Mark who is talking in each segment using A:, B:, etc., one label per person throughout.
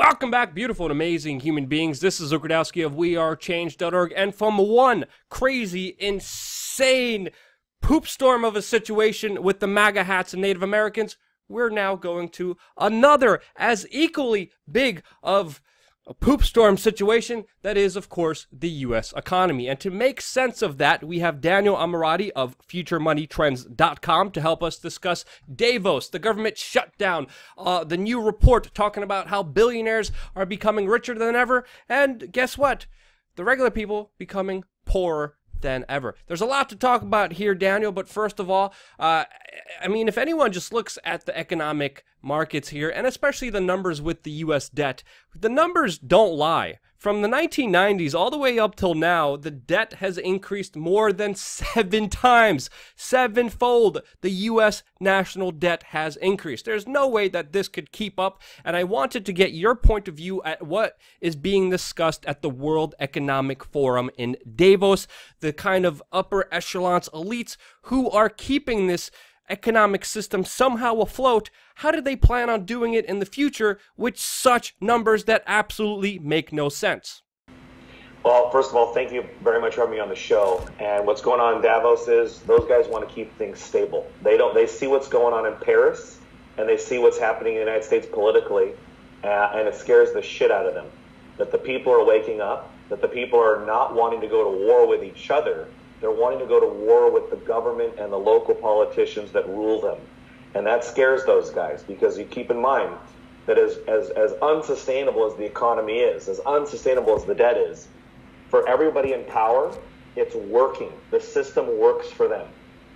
A: Welcome back, beautiful and amazing human beings. This is Zukradowski of wearechange.org, and from one crazy, insane poop storm of a situation with the MAGA hats and Native Americans, we're now going to another as equally big of a poop storm situation that is, of course, the U.S. economy. And to make sense of that, we have Daniel Ammirati of FutureMoneyTrends.com to help us discuss Davos, the government shutdown, the new report talking about how billionaires are becoming richer than ever, and guess what? The regular people becoming poorer than ever. There's a lot to talk about here, Daniel, but first of all, I mean, if anyone just looks at the economic markets here, and especially the numbers with the U.S. debt, the numbers don't lie. From the 1990s all the way up till now, the debt has increased more than 7 times. Sevenfold the U.S. national debt has increased. There's no way that this could keep up, and I wanted to get your point of view at what is being discussed at the World Economic Forum in Davos, the kind of upper echelons elites who are keeping this economic system somehow afloat. How do they plan on doing it in the future with such numbers that absolutely make no sense?
B: Well, first of all, thank you very much for having me on the show. And what's going on in Davos is those guys want to keep things stable. They see what's going on in Paris, and they see what's happening in the United States politically, and it scares the shit out of them. That the people are waking up, that the people are not wanting to go to war with each other. They're wanting to go to war with the government and the local politicians that rule them. And that scares those guys, because you keep in mind that as unsustainable as the economy is, as unsustainable as the debt is, for everybody in power, it's working. The system works for them.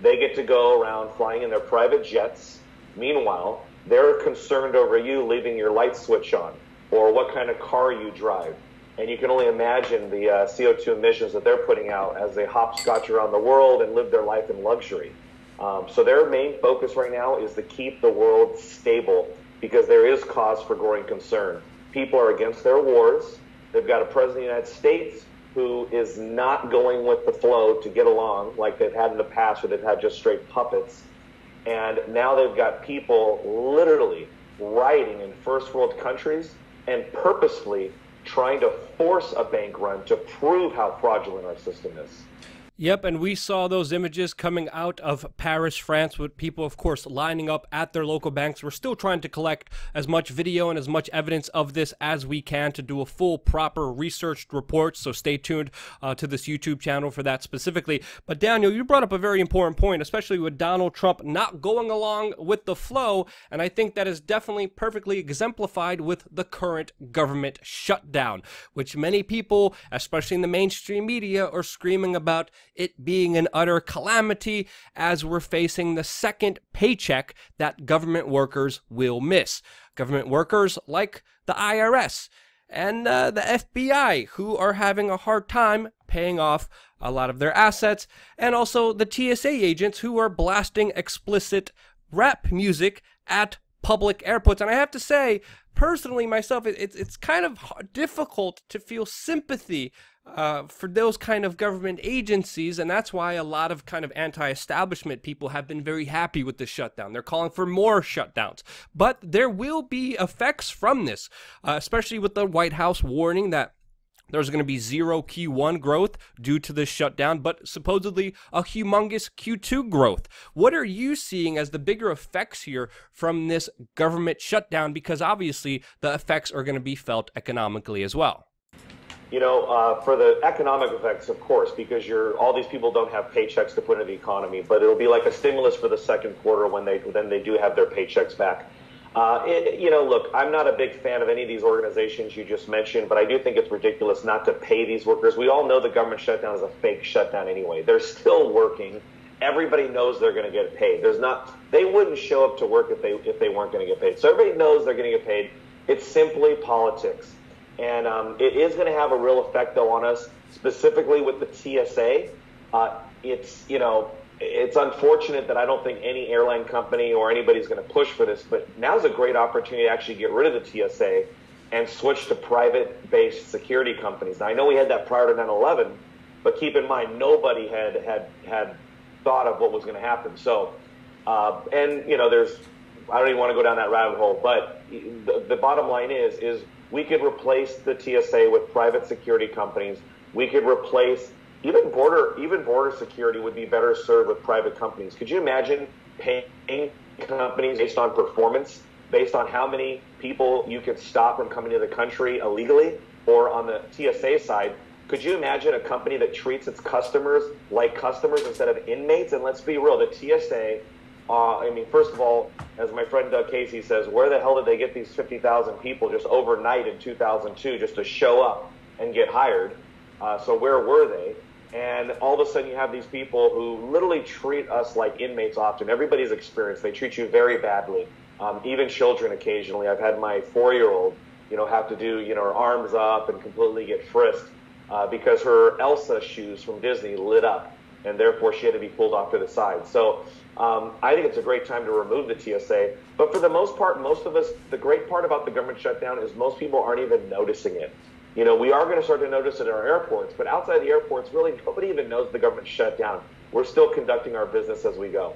B: They get to go around flying in their private jets. Meanwhile, they're concerned over you leaving your light switch on or what kind of car you drive. And you can only imagine the CO2 emissions that they're putting out as they hopscotch around the world and live their life in luxury. So their main focus right now is to keep the world stable, because there is cause for growing concern. People are against their wars. They've got a president of the United States who is not going with the flow to get along like they've had in the past, where they've had just straight puppets. And now they've got people literally rioting in first world countries and purposefully trying to force a bank run to prove how fraudulent our system is.
A: Yep, and we saw those images coming out of Paris, France, with people, of course, lining up at their local banks. We're still trying to collect as much video and as much evidence of this as we can to do a full, proper, researched report, so stay tuned to this YouTube channel for that specifically. But Daniel, you brought up a very important point, especially with Donald Trump not going along with the flow, and I think that is definitely perfectly exemplified with the current government shutdown, which many people, especially in the mainstream media, are screaming about it being an utter calamity, as we're facing the second paycheck that government workers will miss. Government workers like the IRS and the FBI, who are having a hard time paying off a lot of their assets, and also the TSA agents who are blasting explicit rap music at public airports. And I have to say, personally, myself, it's kind of difficult to feel sympathy for those kind of government agencies, and that's why a lot of kind of anti-establishment people have been very happy with the shutdown. They're calling for more shutdowns. But there will be effects from this, especially with the White House warning that there's going to be zero Q1 growth due to this shutdown, but supposedly a humongous Q2 growth. What are you seeing as the bigger effects here from this government shutdown? Because obviously the effects are going to be felt economically as well.
B: You know, for the economic effects, of course, because all these people don't have paychecks to put into the economy, but it'll be like a stimulus for the second quarter when they do have their paychecks back. You know, look, I'm not a big fan of any of these organizations you just mentioned, but I do think it's ridiculous not to pay these workers. We all know the government shutdown is a fake shutdown anyway. They're still working. Everybody knows they're going to get paid. They wouldn't show up to work if they weren't going to get paid. So everybody knows they're going to get paid. It's simply politics. And it is going to have a real effect, though, on us, specifically with the TSA. It's unfortunate that I don't think any airline company or anybody's going to push for this, but now's a great opportunity to actually get rid of the TSA and switch to private-based security companies. Now, I know we had that prior to 9/11, but keep in mind, nobody had thought of what was going to happen. So, and, you know, I don't even want to go down that rabbit hole, but the bottom line is We could replace the TSA with private security companies. We could replace even border security would be better served with private companies. Could you imagine paying companies based on performance, based on how many people you could stop from coming to the country illegally? Or on the TSA side, could you imagine a company that treats its customers like customers instead of inmates? And let's be real, the TSA, first of all, as my friend Doug Casey says, where the hell did they get these 50,000 people just overnight in 2002 just to show up and get hired? So where were they? And all of a sudden you have these people who literally treat us like inmates often. Everybody's experienced. They treat you very badly, even children occasionally. I've had my 4-year-old, have to do, her arms up and completely get frisked because her Elsa shoes from Disney lit up, and therefore she had to be pulled off to the side. So I think it's a great time to remove the TSA. But for the most part, most of us, the great part about the government shutdown is most people aren't even noticing it. We are going to start to notice it at our airports, but outside the airports, really nobody even knows the government shut down. We're still conducting our business as we go.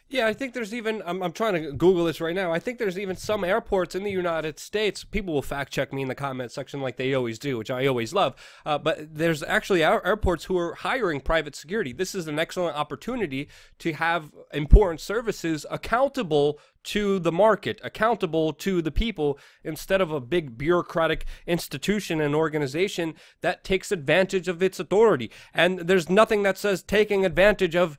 A: Yeah, I think there's even, I'm trying to Google this right now. I think there's even some airports in the United States, people will fact check me in the comment section like they always do, which I always love. But there's actually airports who are hiring private security. This is an excellent opportunity to have important services accountable to the market, accountable to the people, instead of a big bureaucratic institution and organization that takes advantage of its authority. And there's nothing that says taking advantage of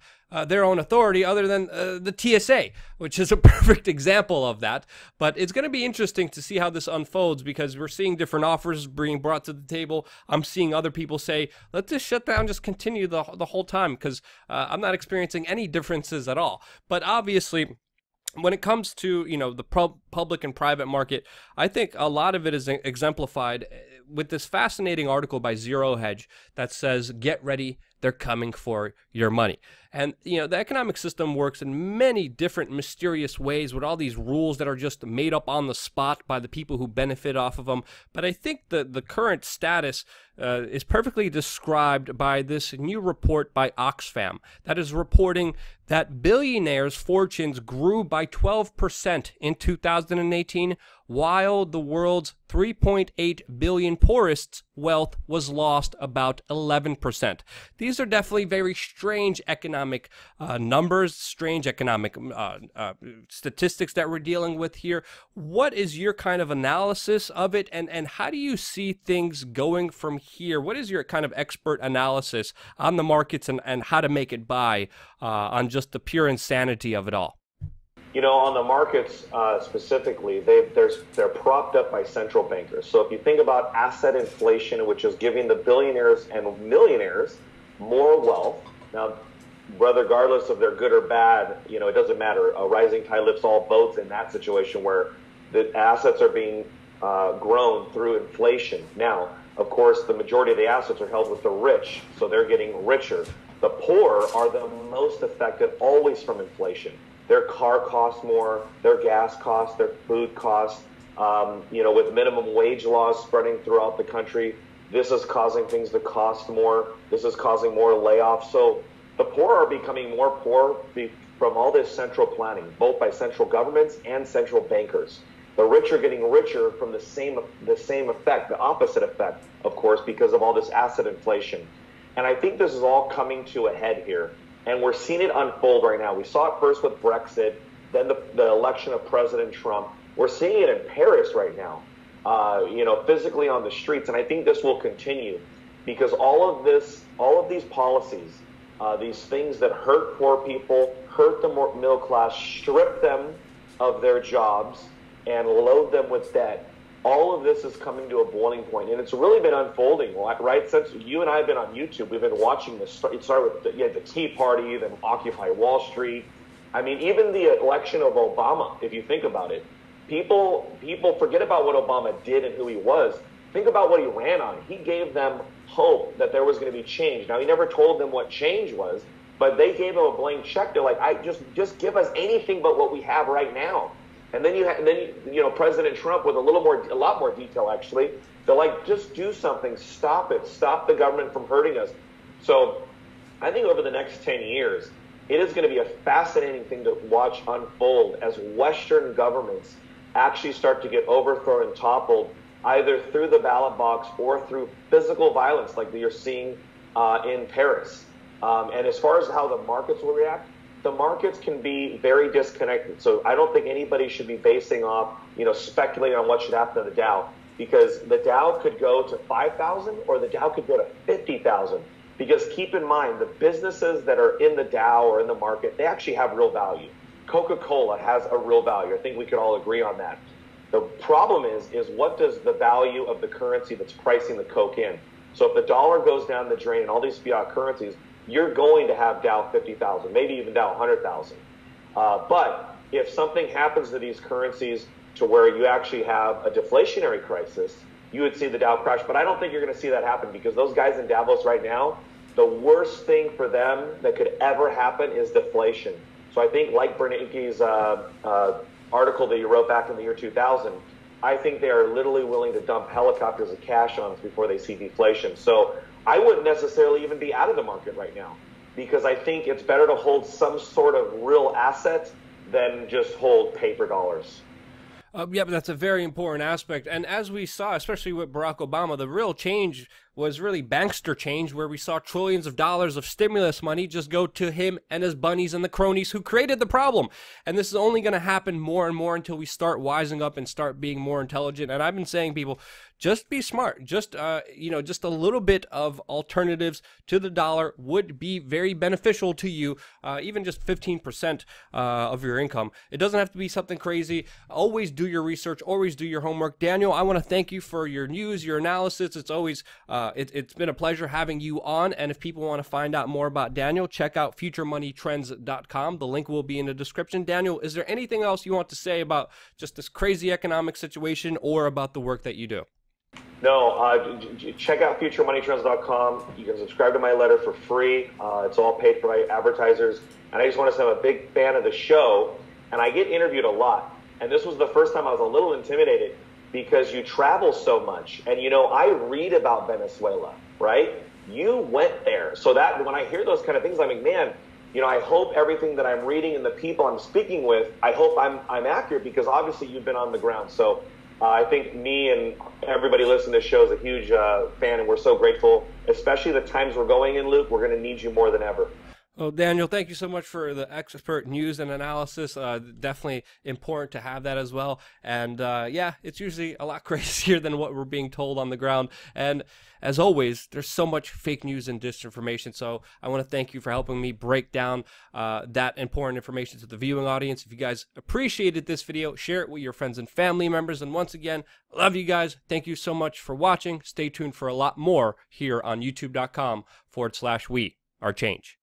A: their own authority other than the TSA, which is a perfect example of that. But it's going to be interesting to see how this unfolds, because we're seeing different offers being brought to the table. I'm seeing other people say, let this shutdown just continue the whole time, because I'm not experiencing any differences at all. But obviously, when it comes to, the public and private market, I think a lot of it is exemplified with this fascinating article by Zero Hedge that says, get ready, they're coming for your money. And, the economic system works in many different mysterious ways with all these rules that are just made up on the spot by the people who benefit off of them. But I think the current status is perfectly described by this new report by Oxfam that is reporting that billionaires' fortunes grew by 12% in 2018, while the world's 3.8 billion poorest's wealth was lost about 11%. These are definitely very strange economic numbers, strange economic statistics that we're dealing with here. What is your kind of analysis of it, and how do you see things going from here? What is your kind of expert analysis on the markets and how to make it buy on just the pure insanity of it all?
B: On the markets specifically, they're propped up by central bankers. So if you think about asset inflation, which is giving the billionaires and millionaires more wealth, now, regardless of they're good or bad, it doesn't matter. A rising tide lifts all boats in that situation where the assets are being grown through inflation. Now, of course, the majority of the assets are held with the rich, so they're getting richer. The poor are the most affected always from inflation. Their car costs more, their gas costs, their food costs. With minimum wage laws spreading throughout the country, this is causing things to cost more. This is causing more layoffs. So the poor are becoming more poor from all this central planning, both by central governments and central bankers. The rich are getting richer from the same effect, the opposite effect, of course, because of all this asset inflation. And I think this is all coming to a head here. And we're seeing it unfold right now. We saw it first with Brexit, then the election of President Trump. We're seeing it in Paris right now, physically on the streets. And I think this will continue because all of these policies, these things that hurt poor people, hurt the middle class, strip them of their jobs, and load them with debt. All of this is coming to a boiling point, and it's really been unfolding, right? Since you and I have been on YouTube, we've been watching this. It started with the Tea Party, then Occupy Wall Street. I mean, even the election of Obama, if you think about it, people forget about what Obama did and who he was. Think about what he ran on. He gave them hope that there was going to be change. Now, he never told them what change was, but they gave him a blank check. They're like, just give us anything but what we have right now. And then President Trump with a lot more detail actually. They're like, just do something, stop it, stop the government from hurting us. So I think over the next 10 years, it is going to be a fascinating thing to watch unfold as Western governments actually start to get overthrown and toppled either through the ballot box or through physical violence like you're seeing in Paris. And as far as how the markets will react, the markets can be very disconnected. So I don't think anybody should be basing off, speculating on what should happen to the Dow, because the Dow could go to 5,000 or the Dow could go to 50,000. Because keep in mind, the businesses that are in the Dow or in the market, they actually have real value. Coca-Cola has a real value. I think we could all agree on that. The problem is what does the value of the currency that's pricing the Coke in? So if the dollar goes down the drain and all these fiat currencies, you're going to have Dow 50,000, maybe even Dow 100,000. But if something happens to these currencies to where you actually have a deflationary crisis, you would see the Dow crash. But I don't think you're going to see that happen, because those guys in Davos right now, the worst thing for them that could ever happen is deflation. So I think, like Bernanke's article that you wrote back in the year 2000, I think they are literally willing to dump helicopters of cash on us before they see deflation. So I wouldn't necessarily even be out of the market right now, because I think it's better to hold some sort of real asset than just hold paper dollars.
A: Yeah, but that's a very important aspect. And as we saw, especially with Barack Obama, the real change was really bankster change, where we saw trillions of dollars of stimulus money just go to him and his bunnies and the cronies who created the problem. And this is only going to happen more and more until we start wising up and start being more intelligent. And I've been saying, people, just be smart. Just, just a little bit of alternatives to the dollar would be very beneficial to you, even just 15% of your income. It doesn't have to be something crazy. Always do your research. Always do your homework. Daniel, I want to thank you for your news, your analysis. It's always it's been a pleasure having you on. And if people want to find out more about Daniel, check out futuremoneytrends.com. The link will be in the description. Daniel, is there anything else you want to say about just this crazy economic situation or about the work that you do?
B: No, check out futuremoneytrends.com. You can subscribe to my letter for free. It's all paid for by advertisers. And I just want to say I'm a big fan of the show, and I get interviewed a lot. And this was the first time I was a little intimidated, because you travel so much. And, I read about Venezuela, right? You went there. So that when I hear those kind of things, I'm like, man, I hope everything that I'm reading and the people I'm speaking with, I hope I'm accurate, because obviously you've been on the ground. So I think me and everybody listening to this show is a huge fan, and we're so grateful, especially the times we're going in, Luke. We're going to need you more than ever.
A: Well, Daniel, thank you so much for the expert news and analysis. Definitely important to have that as well. And yeah, it's usually a lot crazier than what we're being told on the ground. And as always, there's so much fake news and disinformation. So I want to thank you for helping me break down that important information to the viewing audience. If you guys appreciated this video, share it with your friends and family members. And once again, love you guys. Thank you so much for watching. Stay tuned for a lot more here on youtube.com/we are change.